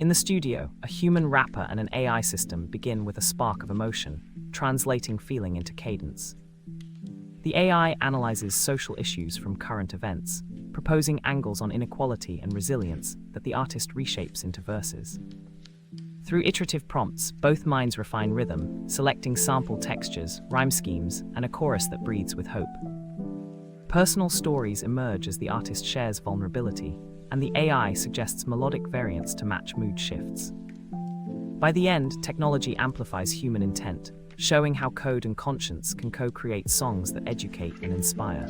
In the studio, a human rapper and an AI system begin with a spark of emotion, translating feeling into cadence. The AI analyzes social issues from current events, proposing angles on inequality and resilience that the artist reshapes into verses. Through iterative prompts, both minds refine rhythm, selecting sample textures, rhyme schemes, and a chorus that breathes with hope. Personal stories emerge as the artist shares vulnerability, and the AI suggests melodic variants to match mood shifts. By the end, technology amplifies human intent, showing how code and conscience can co-create songs that educate and inspire.